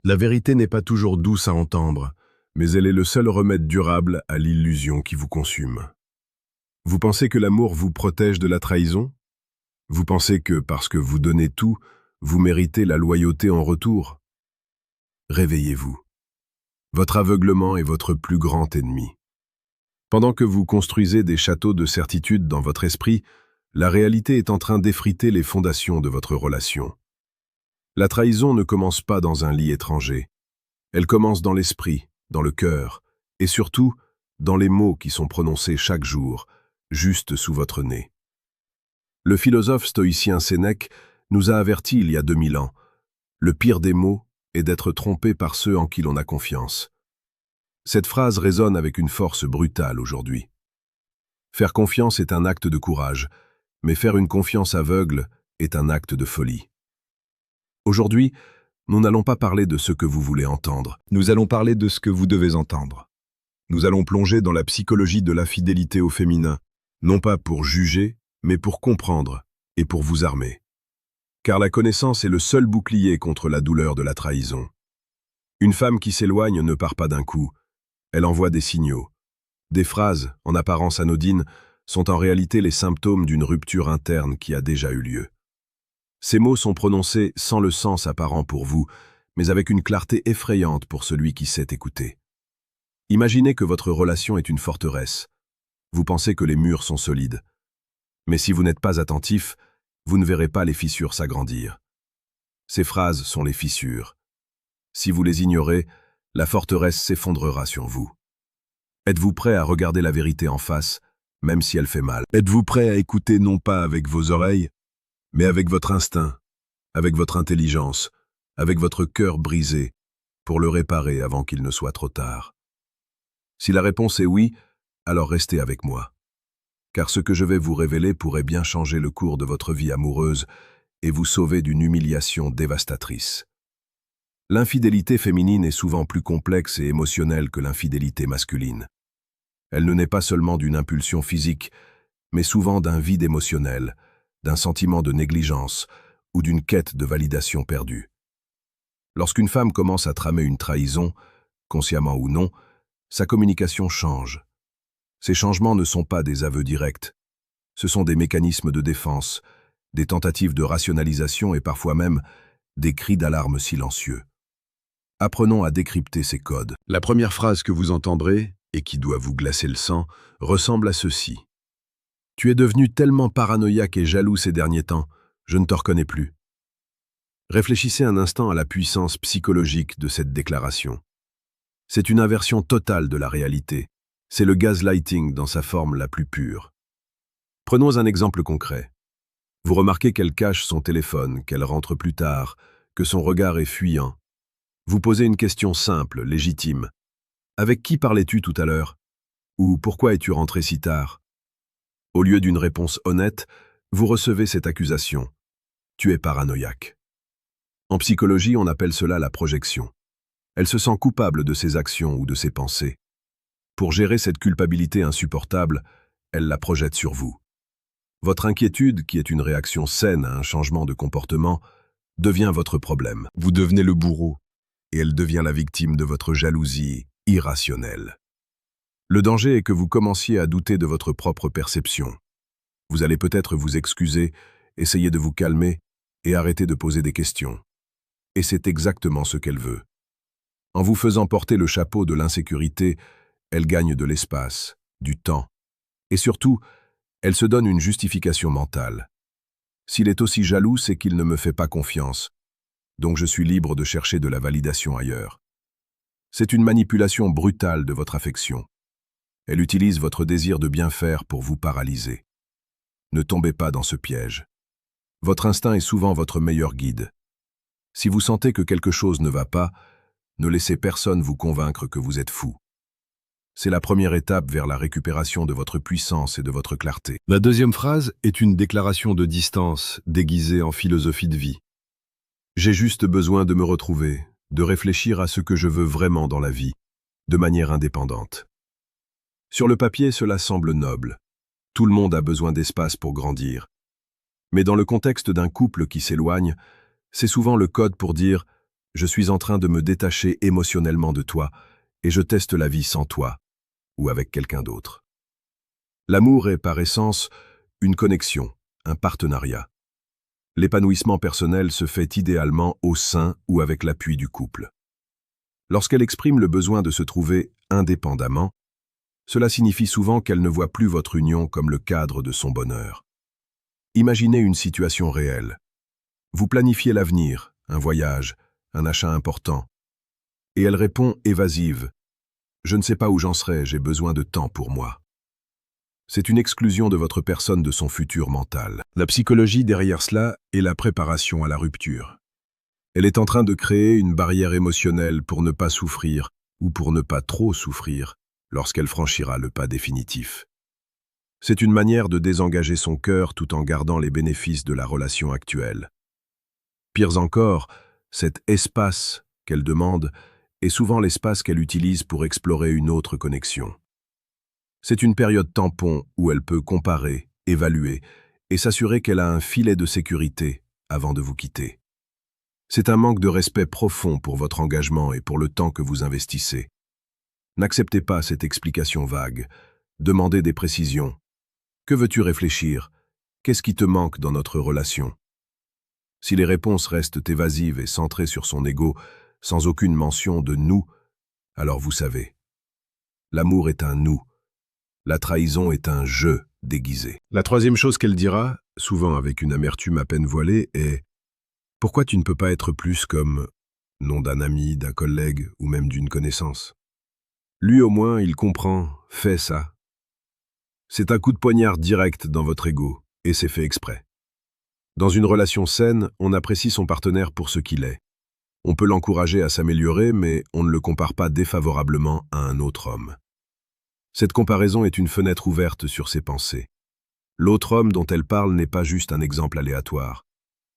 La vérité n'est pas toujours douce à entendre, mais elle est le seul remède durable à l'illusion qui vous consume. Vous pensez que l'amour vous protège de la trahison? Vous pensez que, parce que vous donnez tout, vous méritez la loyauté en retour? Réveillez-vous. Votre aveuglement est votre plus grand ennemi. Pendant que vous construisez des châteaux de certitude dans votre esprit, la réalité est en train d'effriter les fondations de votre relation. La trahison ne commence pas dans un lit étranger. Elle commence dans l'esprit, dans le cœur, et surtout dans les mots qui sont prononcés chaque jour, juste sous votre nez. Le philosophe stoïcien Sénèque nous a avertis il y a 2000 ans. Le pire des maux est d'être trompé par ceux en qui l'on a confiance. Cette phrase résonne avec une force brutale aujourd'hui. Faire confiance est un acte de courage, mais faire une confiance aveugle est un acte de folie. Aujourd'hui, nous n'allons pas parler de ce que vous voulez entendre. Nous allons parler de ce que vous devez entendre. Nous allons plonger dans la psychologie de l'infidélité au féminin, non pas pour juger, mais pour comprendre et pour vous armer. Car la connaissance est le seul bouclier contre la douleur de la trahison. Une femme qui s'éloigne ne part pas d'un coup, elle envoie des signaux. Des phrases, en apparence anodines, sont en réalité les symptômes d'une rupture interne qui a déjà eu lieu. Ces mots sont prononcés sans le sens apparent pour vous, mais avec une clarté effrayante pour celui qui sait écouter. Imaginez que votre relation est une forteresse. Vous pensez que les murs sont solides. Mais si vous n'êtes pas attentif, vous ne verrez pas les fissures s'agrandir. Ces phrases sont les fissures. Si vous les ignorez, la forteresse s'effondrera sur vous. Êtes-vous prêt à regarder la vérité en face, même si elle fait mal? Êtes-vous prêt à écouter non pas avec vos oreilles, mais avec votre instinct, avec votre intelligence, avec votre cœur brisé, pour le réparer avant qu'il ne soit trop tard? Si la réponse est oui, alors restez avec moi. Car ce que je vais vous révéler pourrait bien changer le cours de votre vie amoureuse et vous sauver d'une humiliation dévastatrice. L'infidélité féminine est souvent plus complexe et émotionnelle que l'infidélité masculine. Elle ne naît pas seulement d'une impulsion physique, mais souvent d'un vide émotionnel, d'un sentiment de négligence ou d'une quête de validation perdue. Lorsqu'une femme commence à tramer une trahison, consciemment ou non, sa communication change. Ces changements ne sont pas des aveux directs. Ce sont des mécanismes de défense, des tentatives de rationalisation et parfois même des cris d'alarme silencieux. Apprenons à décrypter ces codes. La première phrase que vous entendrez, et qui doit vous glacer le sang, ressemble à ceci. « Tu es devenu tellement paranoïaque et jaloux ces derniers temps, je ne te reconnais plus. » Réfléchissez un instant à la puissance psychologique de cette déclaration. C'est une inversion totale de la réalité. C'est le gaslighting dans sa forme la plus pure. Prenons un exemple concret. Vous remarquez qu'elle cache son téléphone, qu'elle rentre plus tard, que son regard est fuyant. Vous posez une question simple, légitime. « Avec qui parlais-tu tout à l'heure » ou « Pourquoi es-tu rentré si tard » Au lieu d'une réponse honnête, vous recevez cette accusation. « Tu es paranoïaque ». En psychologie, on appelle cela la projection. Elle se sent coupable de ses actions ou de ses pensées. Pour gérer cette culpabilité insupportable, elle la projette sur vous. Votre inquiétude, qui est une réaction saine à un changement de comportement, devient votre problème. Vous devenez le bourreau, et elle devient la victime de votre jalousie irrationnelle. Le danger est que vous commenciez à douter de votre propre perception. Vous allez peut-être vous excuser, essayer de vous calmer et arrêter de poser des questions. Et c'est exactement ce qu'elle veut. En vous faisant porter le chapeau de l'insécurité, elle gagne de l'espace, du temps. Et surtout, elle se donne une justification mentale. S'il est aussi jaloux, c'est qu'il ne me fait pas confiance. Donc je suis libre de chercher de la validation ailleurs. C'est une manipulation brutale de votre affection. Elle utilise votre désir de bien faire pour vous paralyser. Ne tombez pas dans ce piège. Votre instinct est souvent votre meilleur guide. Si vous sentez que quelque chose ne va pas, ne laissez personne vous convaincre que vous êtes fou. C'est la première étape vers la récupération de votre puissance et de votre clarté. La deuxième phrase est une déclaration de distance déguisée en philosophie de vie. J'ai juste besoin de me retrouver, de réfléchir à ce que je veux vraiment dans la vie, de manière indépendante. Sur le papier, cela semble noble. Tout le monde a besoin d'espace pour grandir. Mais dans le contexte d'un couple qui s'éloigne, c'est souvent le code pour dire « Je suis en train de me détacher émotionnellement de toi et je teste la vie sans toi ou avec quelqu'un d'autre. L'amour est par essence une connexion, un partenariat. L'épanouissement personnel se fait idéalement au sein ou avec l'appui du couple. Lorsqu'elle exprime le besoin de se trouver indépendamment, cela signifie souvent qu'elle ne voit plus votre union comme le cadre de son bonheur. Imaginez une situation réelle. Vous planifiez l'avenir, un voyage, un achat important. Et elle répond évasive. « Je ne sais pas où j'en serai, j'ai besoin de temps pour moi. » C'est une exclusion de votre personne de son futur mental. La psychologie derrière cela est la préparation à la rupture. Elle est en train de créer une barrière émotionnelle pour ne pas souffrir ou pour ne pas trop souffrir lorsqu'elle franchira le pas définitif. C'est une manière de désengager son cœur tout en gardant les bénéfices de la relation actuelle. Pire encore, cet espace qu'elle demande est souvent l'espace qu'elle utilise pour explorer une autre connexion. C'est une période tampon où elle peut comparer, évaluer et s'assurer qu'elle a un filet de sécurité avant de vous quitter. C'est un manque de respect profond pour votre engagement et pour le temps que vous investissez. N'acceptez pas cette explication vague. Demandez des précisions. Que veux-tu réfléchir? Qu'est-ce qui te manque dans notre relation? Si les réponses restent évasives et centrées sur son ego, sans aucune mention de « nous », alors vous savez. L'amour est un « nous ». La trahison est un « je » déguisé. La troisième chose qu'elle dira, souvent avec une amertume à peine voilée, est « Pourquoi tu ne peux pas être plus comme nom d'un ami, d'un collègue ou même d'une connaissance ?» Lui au moins, il comprend, fait ça. C'est un coup de poignard direct dans votre ego, et c'est fait exprès. Dans une relation saine, on apprécie son partenaire pour ce qu'il est. On peut l'encourager à s'améliorer, mais on ne le compare pas défavorablement à un autre homme. Cette comparaison est une fenêtre ouverte sur ses pensées. L'autre homme dont elle parle n'est pas juste un exemple aléatoire.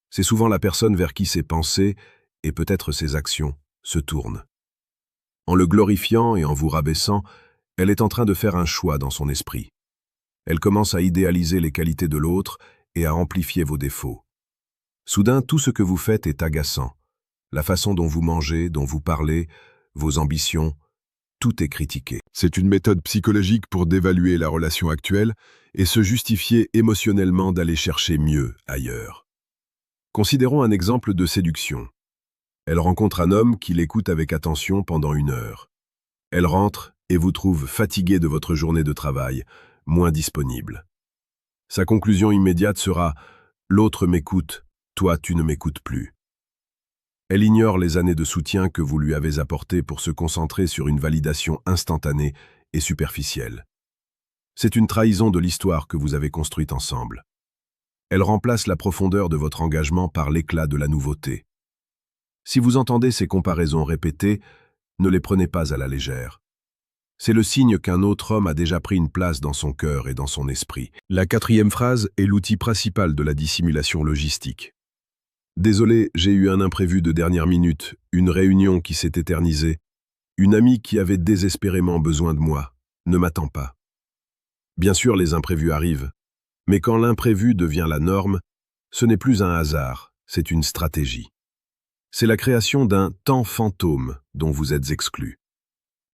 C'est souvent la personne vers qui ses pensées, et peut-être ses actions, se tournent. En le glorifiant et en vous rabaissant, elle est en train de faire un choix dans son esprit. Elle commence à idéaliser les qualités de l'autre et à amplifier vos défauts. Soudain, tout ce que vous faites est agaçant. La façon dont vous mangez, dont vous parlez, vos ambitions, tout est critiqué. C'est une méthode psychologique pour dévaluer la relation actuelle et se justifier émotionnellement d'aller chercher mieux ailleurs. Considérons un exemple de séduction. Elle rencontre un homme qui l'écoute avec attention pendant 1 heure. Elle rentre et vous trouve fatigué de votre journée de travail, moins disponible. Sa conclusion immédiate sera « L'autre m'écoute, toi tu ne m'écoutes plus ». Elle ignore les années de soutien que vous lui avez apportées pour se concentrer sur une validation instantanée et superficielle. C'est une trahison de l'histoire que vous avez construite ensemble. Elle remplace la profondeur de votre engagement par l'éclat de la nouveauté. Si vous entendez ces comparaisons répétées, ne les prenez pas à la légère. C'est le signe qu'un autre homme a déjà pris une place dans son cœur et dans son esprit. La 4e phrase est l'outil principal de la dissimulation logistique. Désolé, j'ai eu un imprévu de dernière minute, une réunion qui s'est éternisée, une amie qui avait désespérément besoin de moi, ne m'attend pas. Bien sûr, les imprévus arrivent, mais quand l'imprévu devient la norme, ce n'est plus un hasard, c'est une stratégie. C'est la création d'un temps fantôme dont vous êtes exclu.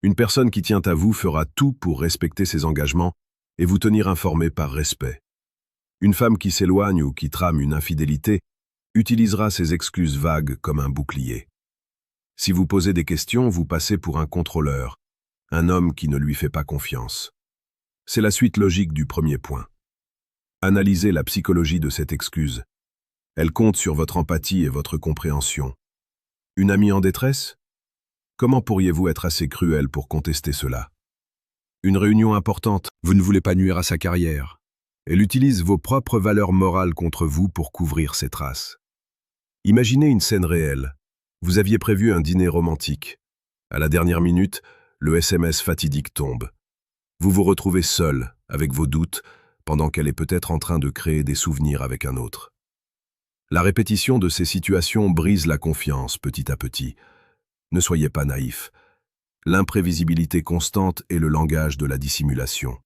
Une personne qui tient à vous fera tout pour respecter ses engagements et vous tenir informé par respect. Une femme qui s'éloigne ou qui trame une infidélité utilisera ses excuses vagues comme un bouclier. Si vous posez des questions, vous passez pour un contrôleur, un homme qui ne lui fait pas confiance. C'est la suite logique du premier point. Analysez la psychologie de cette excuse. Elle compte sur votre empathie et votre compréhension. Une amie en détresse? Comment pourriez-vous être assez cruel pour contester cela? Une réunion importante, vous ne voulez pas nuire à sa carrière. Elle utilise vos propres valeurs morales contre vous pour couvrir ses traces. Imaginez une scène réelle. Vous aviez prévu un dîner romantique. À la dernière minute, le SMS fatidique tombe. Vous vous retrouvez seul, avec vos doutes, pendant qu'elle est peut-être en train de créer des souvenirs avec un autre. La répétition de ces situations brise la confiance petit à petit. Ne soyez pas naïf. L'imprévisibilité constante est le langage de la dissimulation.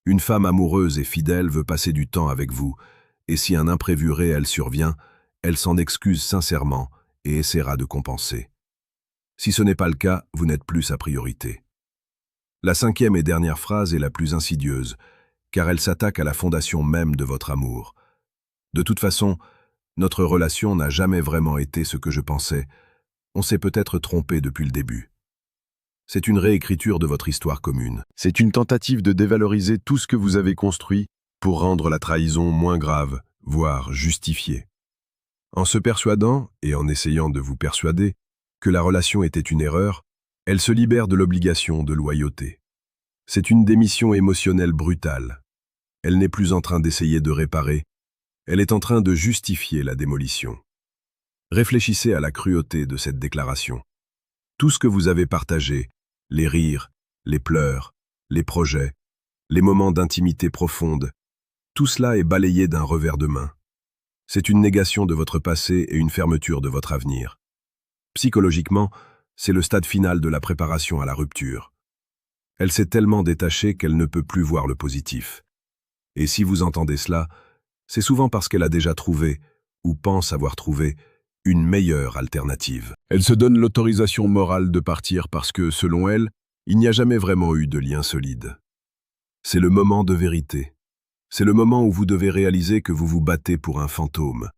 Une femme amoureuse et fidèle veut passer du temps avec vous, et si un imprévu réel survient, elle s'en excuse sincèrement et essaiera de compenser. Si ce n'est pas le cas, vous n'êtes plus sa priorité. La cinquième et dernière phrase est la plus insidieuse, car elle s'attaque à la fondation même de votre amour. De toute façon, notre relation n'a jamais vraiment été ce que je pensais. On s'est peut-être trompé depuis le début. C'est une réécriture de votre histoire commune. C'est une tentative de dévaloriser tout ce que vous avez construit pour rendre la trahison moins grave, voire justifiée. En se persuadant, et en essayant de vous persuader, que la relation était une erreur, elle se libère de l'obligation de loyauté. C'est une démission émotionnelle brutale. Elle n'est plus en train d'essayer de réparer, elle est en train de justifier la démolition. Réfléchissez à la cruauté de cette déclaration. Tout ce que vous avez partagé, les rires, les pleurs, les projets, les moments d'intimité profonde, tout cela est balayé d'un revers de main. C'est une négation de votre passé et une fermeture de votre avenir. Psychologiquement, c'est le stade final de la préparation à la rupture. Elle s'est tellement détachée qu'elle ne peut plus voir le positif. Et si vous entendez cela, c'est souvent parce qu'elle a déjà trouvé, ou pense avoir trouvé, une meilleure alternative. Elle se donne l'autorisation morale de partir parce que, selon elle, il n'y a jamais vraiment eu de lien solide. C'est le moment de vérité. C'est le moment où vous devez réaliser que vous vous battez pour un fantôme.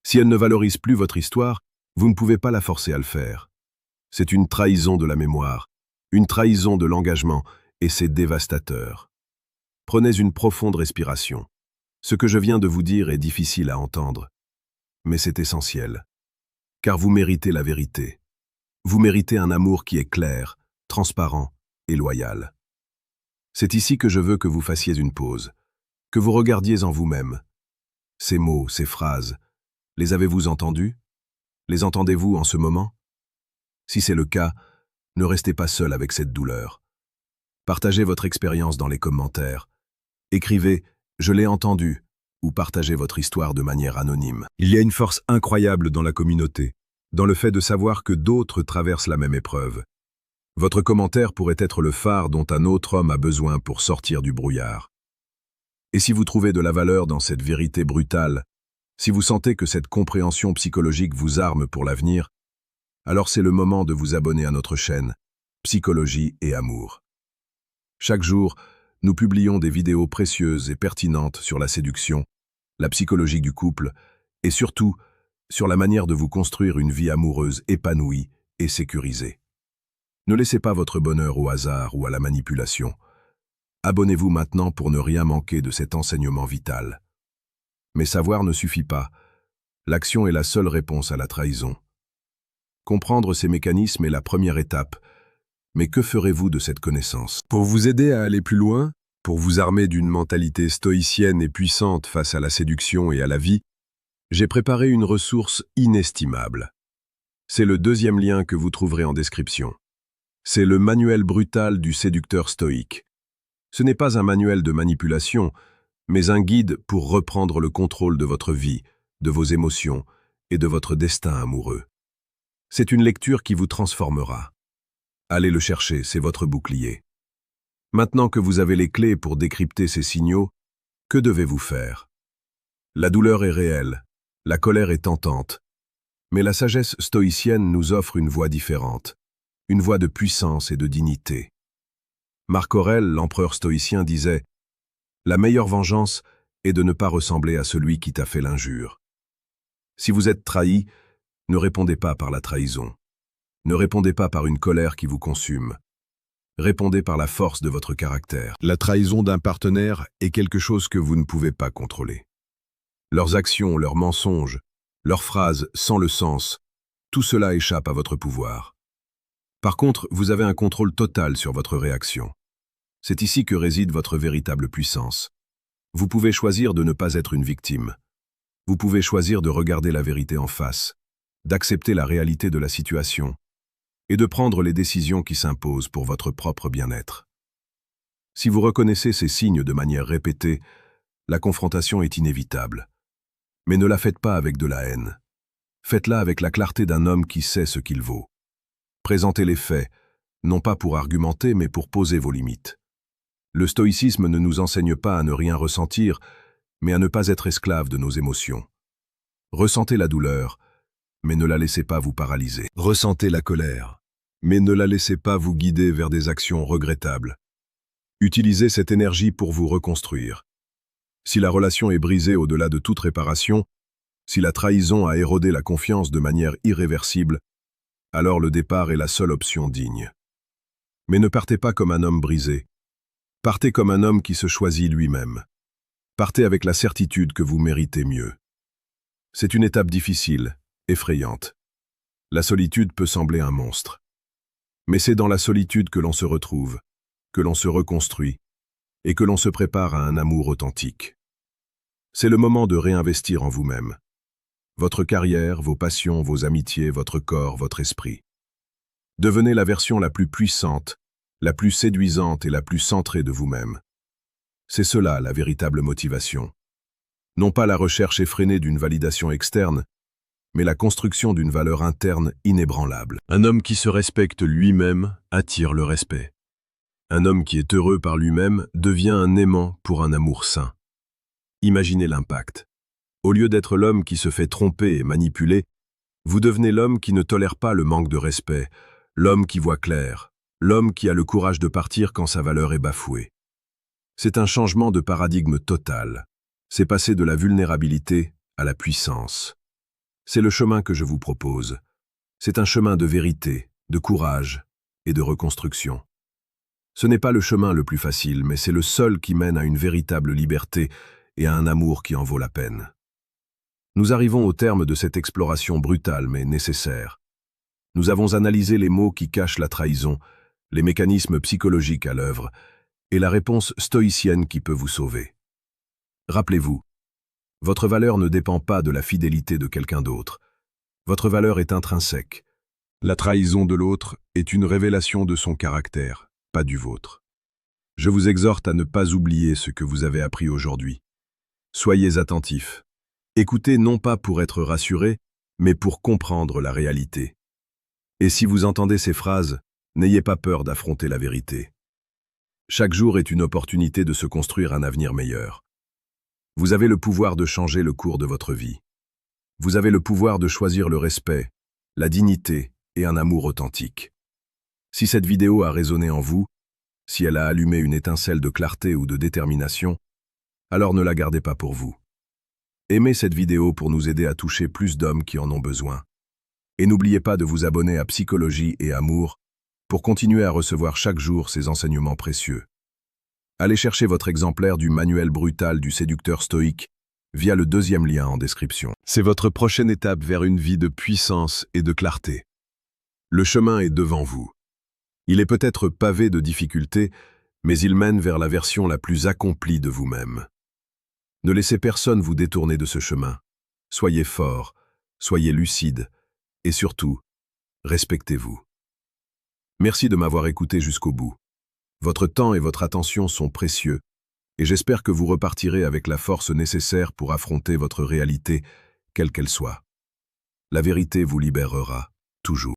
Si elle ne valorise plus votre histoire, vous ne pouvez pas la forcer à le faire. C'est une trahison de la mémoire, une trahison de l'engagement, et c'est dévastateur. Prenez une profonde respiration. Ce que je viens de vous dire est difficile à entendre, mais c'est essentiel. Car vous méritez la vérité. Vous méritez un amour qui est clair, transparent et loyal. C'est ici que je veux que vous fassiez une pause, que vous regardiez en vous-même. Ces mots, ces phrases, les avez-vous entendus? Les entendez-vous en ce moment? Si c'est le cas, ne restez pas seul avec cette douleur. Partagez votre expérience dans les commentaires. Écrivez « Je l'ai entendu » ou partagez votre histoire de manière anonyme. Il y a une force incroyable dans la communauté, dans le fait de savoir que d'autres traversent la même épreuve. Votre commentaire pourrait être le phare dont un autre homme a besoin pour sortir du brouillard. Et si vous trouvez de la valeur dans cette vérité brutale, si vous sentez que cette compréhension psychologique vous arme pour l'avenir, alors c'est le moment de vous abonner à notre chaîne Psychologie et Amour. Chaque jour, nous publions des vidéos précieuses et pertinentes sur la séduction, la psychologie du couple et surtout sur la manière de vous construire une vie amoureuse épanouie et sécurisée. Ne laissez pas votre bonheur au hasard ou à la manipulation. Abonnez-vous maintenant pour ne rien manquer de cet enseignement vital. Mais savoir ne suffit pas. L'action est la seule réponse à la trahison. Comprendre ces mécanismes est la première étape. Mais que ferez-vous de cette connaissance? Pour vous aider à aller plus loin, pour vous armer d'une mentalité stoïcienne et puissante face à la séduction et à la vie, j'ai préparé une ressource inestimable. C'est le deuxième lien que vous trouverez en description. C'est le manuel brutal du séducteur stoïque. Ce n'est pas un manuel de manipulation, mais un guide pour reprendre le contrôle de votre vie, de vos émotions et de votre destin amoureux. C'est une lecture qui vous transformera. Allez le chercher, c'est votre bouclier. Maintenant que vous avez les clés pour décrypter ces signaux, que devez-vous faire? La douleur est réelle, la colère est tentante, mais la sagesse stoïcienne nous offre une voie différente, une voie de puissance et de dignité. Marc Aurèle, l'empereur stoïcien, disait « La meilleure vengeance est de ne pas ressembler à celui qui t'a fait l'injure. » Si vous êtes trahi, ne répondez pas par la trahison. Ne répondez pas par une colère qui vous consume. Répondez par la force de votre caractère. La trahison d'un partenaire est quelque chose que vous ne pouvez pas contrôler. Leurs actions, leurs mensonges, leurs phrases sans le sens, tout cela échappe à votre pouvoir. Par contre, vous avez un contrôle total sur votre réaction. C'est ici que réside votre véritable puissance. Vous pouvez choisir de ne pas être une victime. Vous pouvez choisir de regarder la vérité en face, d'accepter la réalité de la situation et de prendre les décisions qui s'imposent pour votre propre bien-être. Si vous reconnaissez ces signes de manière répétée, la confrontation est inévitable. Mais ne la faites pas avec de la haine. Faites-la avec la clarté d'un homme qui sait ce qu'il vaut. Présentez les faits, non pas pour argumenter, mais pour poser vos limites. Le stoïcisme ne nous enseigne pas à ne rien ressentir, mais à ne pas être esclave de nos émotions. Ressentez la douleur, mais ne la laissez pas vous paralyser. Ressentez la colère, mais ne la laissez pas vous guider vers des actions regrettables. Utilisez cette énergie pour vous reconstruire. Si la relation est brisée au-delà de toute réparation, si la trahison a érodé la confiance de manière irréversible, alors le départ est la seule option digne. Mais ne partez pas comme un homme brisé. Partez comme un homme qui se choisit lui-même. Partez avec la certitude que vous méritez mieux. C'est une étape difficile, effrayante. La solitude peut sembler un monstre. Mais c'est dans la solitude que l'on se retrouve, que l'on se reconstruit et que l'on se prépare à un amour authentique. C'est le moment de réinvestir en vous-même. Votre carrière, vos passions, vos amitiés, votre corps, votre esprit. Devenez la version la plus puissante, la plus séduisante et la plus centrée de vous-même. C'est cela la véritable motivation. Non pas la recherche effrénée d'une validation externe, mais la construction d'une valeur interne inébranlable. Un homme qui se respecte lui-même attire le respect. Un homme qui est heureux par lui-même devient un aimant pour un amour sain. Imaginez l'impact. Au lieu d'être l'homme qui se fait tromper et manipuler, vous devenez l'homme qui ne tolère pas le manque de respect, l'homme qui voit clair, l'homme qui a le courage de partir quand sa valeur est bafouée. C'est un changement de paradigme total. C'est passer de la vulnérabilité à la puissance. C'est le chemin que je vous propose. C'est un chemin de vérité, de courage et de reconstruction. Ce n'est pas le chemin le plus facile, mais c'est le seul qui mène à une véritable liberté et à un amour qui en vaut la peine. Nous arrivons au terme de cette exploration brutale mais nécessaire. Nous avons analysé les mots qui cachent la trahison, les mécanismes psychologiques à l'œuvre et la réponse stoïcienne qui peut vous sauver. Rappelez-vous, votre valeur ne dépend pas de la fidélité de quelqu'un d'autre. Votre valeur est intrinsèque. La trahison de l'autre est une révélation de son caractère, pas du vôtre. Je vous exhorte à ne pas oublier ce que vous avez appris aujourd'hui. Soyez attentifs. Écoutez non pas pour être rassuré, mais pour comprendre la réalité. Et si vous entendez ces phrases, n'ayez pas peur d'affronter la vérité. Chaque jour est une opportunité de se construire un avenir meilleur. Vous avez le pouvoir de changer le cours de votre vie. Vous avez le pouvoir de choisir le respect, la dignité et un amour authentique. Si cette vidéo a résonné en vous, si elle a allumé une étincelle de clarté ou de détermination, alors ne la gardez pas pour vous. Aimez cette vidéo pour nous aider à toucher plus d'hommes qui en ont besoin. Et n'oubliez pas de vous abonner à Psychologie et Amour pour continuer à recevoir chaque jour ces enseignements précieux. Allez chercher votre exemplaire du manuel brutal du séducteur stoïque via le 2e lien en description. C'est votre prochaine étape vers une vie de puissance et de clarté. Le chemin est devant vous. Il est peut-être pavé de difficultés, mais il mène vers la version la plus accomplie de vous-même. Ne laissez personne vous détourner de ce chemin. Soyez fort, soyez lucide, et surtout, respectez-vous. Merci de m'avoir écouté jusqu'au bout. Votre temps et votre attention sont précieux, et j'espère que vous repartirez avec la force nécessaire pour affronter votre réalité, quelle qu'elle soit. La vérité vous libérera, toujours.